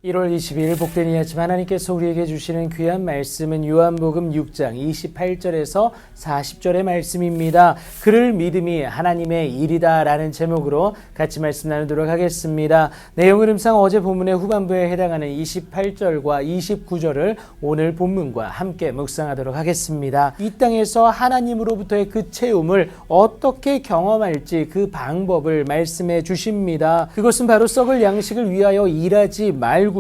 1월 22일 복된 이 아침 하나님께서 우리에게 주시는 귀한 말씀은 요한복음 6장 28절에서 40절의 말씀입니다. 그를 믿음이 하나님의 일이다 라는 제목으로 같이 말씀 나누도록 하겠습니다. 내용 흐름상 어제 본문의 후반부에 해당하는 28절과 29절을 오늘 본문과 함께 묵상하도록 하겠습니다. 이 땅에서 하나님으로부터의 그 체험을 어떻게 경험할지 그 방법을 말씀해 주십니다. 그것은 바로 썩을 양식을 위하여 일하지 말고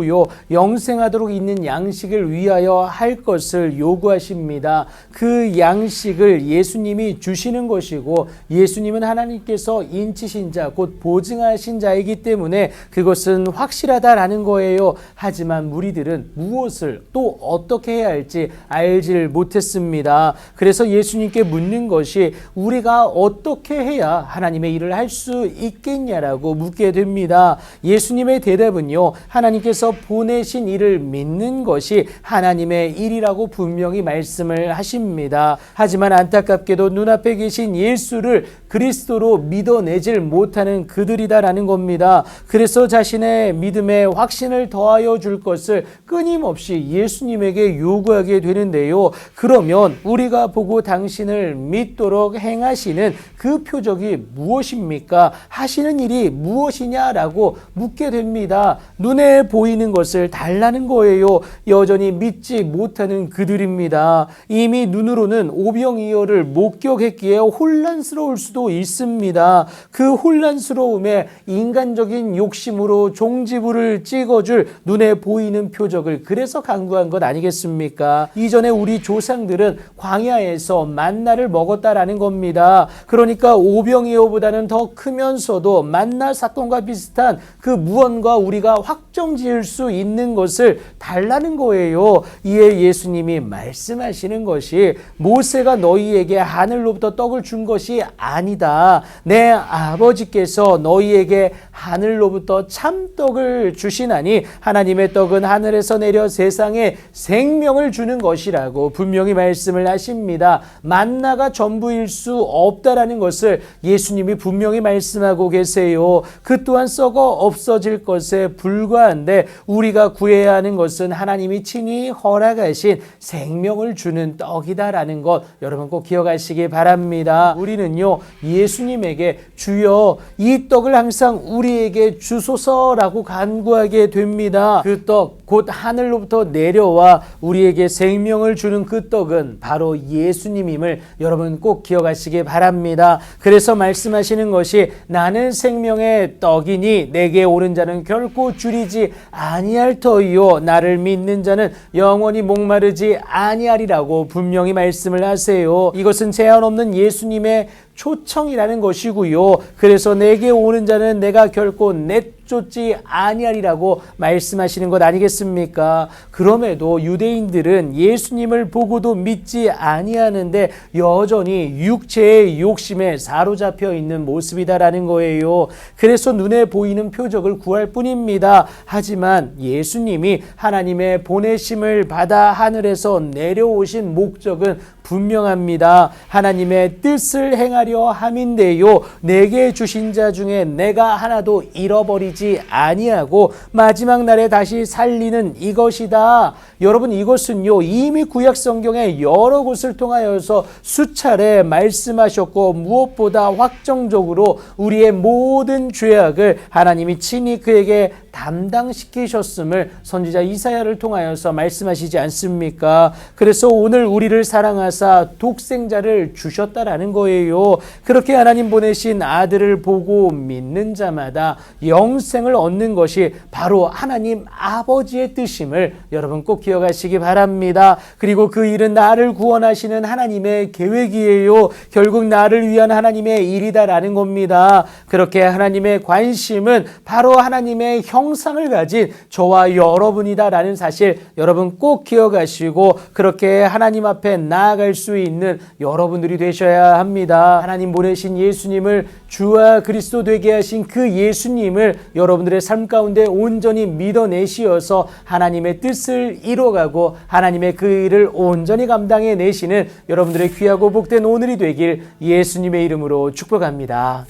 영생하도록 있는 양식을 위하여 할 것을 요구하십니다. 그 양식을 예수님이 주시는 것이고 예수님은 하나님께서 인치신 자, 곧 보증하신 자이기 때문에 그것은 확실하다라는 거예요. 하지만 무리들은 무엇을 또 어떻게 해야 할지 알질 못했습니다. 그래서 예수님께 묻는 것이 우리가 어떻게 해야 하나님의 일을 할 수 있겠냐라고 묻게 됩니다. 예수님의 대답은요, 하나님께서 보내신 일을 믿는 것이 하나님의 일이라고 분명히 말씀을 하십니다. 하지만 안타깝게도 눈앞에 계신 예수를 그리스도로 믿어내질 못하는 그들이다라는 겁니다. 그래서 자신의 믿음에 확신을 더하여 줄 것을 끊임없이 예수님에게 요구하게 되는데요. 그러면 우리가 보고 당신을 믿도록 행하시는 그 표적이 무엇입니까? 하시는 일이 무엇이냐라고 묻게 됩니다. 눈에 보이는 것을 달라는 거예요. 여전히 믿지 못하는 그들입니다. 이미 눈으로는 오병이어를 목격했기에 혼란스러울 수도 있습니다. 그 혼란스러움에 인간적인 욕심으로 종지부를 찍어줄 눈에 보이는 표적을 그래서 강구한 것 아니겠습니까? 이전에 우리 조상들은 광야에서 만나를 먹었다라는 겁니다. 그러니까 오병이어보다는 더 크면서도 만나 사건과 비슷한 그 무언가 우리가 확정지을 수 있는 것을 달라는 거예요. 이에 예수님이 말씀하시는 것이 모세가 너희에게 하늘로부터 떡을 준 것이 아니다. 내 아버지께서 너희에게 하늘로부터 참떡을 주시나니 하나님의 떡은 하늘에서 내려 세상에 생명을 주는 것이라고 분명히 말씀을 하십니다. 만나가 전부일 수 없다라는 것을 예수님이 분명히 말씀하고 계세요. 그 또한 썩어 없어질 것에 불과한데 우리가 구해야 하는 것은 하나님이 친히 허락하신 생명을 주는 떡이다라는 것 여러분 꼭 기억하시기 바랍니다. 우리는요 예수님에게 주여 이 떡을 항상 우리에게 주소서라고 간구하게 됩니다. 그 떡 곧 하늘로부터 내려와 우리에게 생명을 주는 그 떡은 바로 예수님임을 여러분 꼭 기억하시기 바랍니다. 그래서 말씀하시는 것이 나는 생명의 떡이니 내게 오른 자는 결코 줄이지 아니할 터이요 나를 믿는 자는 영원히 목마르지 아니하리라고 분명히 말씀을 하세요. 이것은 제한 없는 예수님의 초청이라는 것이고요. 그래서 내게 오는 자는 내가 결코 내쫓지 아니하리라고 말씀하시는 것 아니겠습니까? 그럼에도 유대인들은 예수님을 보고도 믿지 아니하는데 여전히 육체의 욕심에 사로잡혀 있는 모습이다라는 거예요. 그래서 눈에 보이는 표적을 구할 뿐입니다. 하지만 예수님이 하나님의 보내심을 받아 하늘에서 내려오신 목적은 분명합니다. 하나님의 뜻을 행하려 함인데요. 내게 주신 자 중에 내가 하나도 잃어버리지 아니하고 마지막 날에 다시 살리는 이것이다. 여러분 이것은요 이미 구약 성경의 여러 곳을 통하여서 수차례 말씀하셨고 무엇보다 확정적으로 우리의 모든 죄악을 하나님이 친히 그에게 담당시키셨음을 선지자 이사야를 통하여서 말씀하시지 않습니까? 그래서 오늘 우리를 사랑하사 독생자를 주셨다라는 거예요. 그렇게 하나님 보내신 아들을 보고 믿는 자마다 영생을 얻는 것이 바로 하나님 아버지의 뜻임을 여러분 꼭 기억하시기 바랍니다. 그리고 그 일은 나를 구원하시는 하나님의 계획이에요. 결국 나를 위한 하나님의 일이다라는 겁니다. 그렇게 하나님의 관심은 바로 하나님의 형상을 가진 저와 여러분이다라는 사실 여러분 꼭 기억하시고 그렇게 하나님 앞에 나아갈 수 있는 여러분들이 되셔야 합니다. 하나님 보내신 예수님을 주와 그리스도 되게 하신 그 예수님을 여러분들의 삶 가운데 온전히 믿어내시어서 하나님의 뜻을 이뤄가고 하나님의 그 일을 온전히 감당해 내시는 여러분들의 귀하고 복된 오늘이 되길 예수님의 이름으로 축복합니다.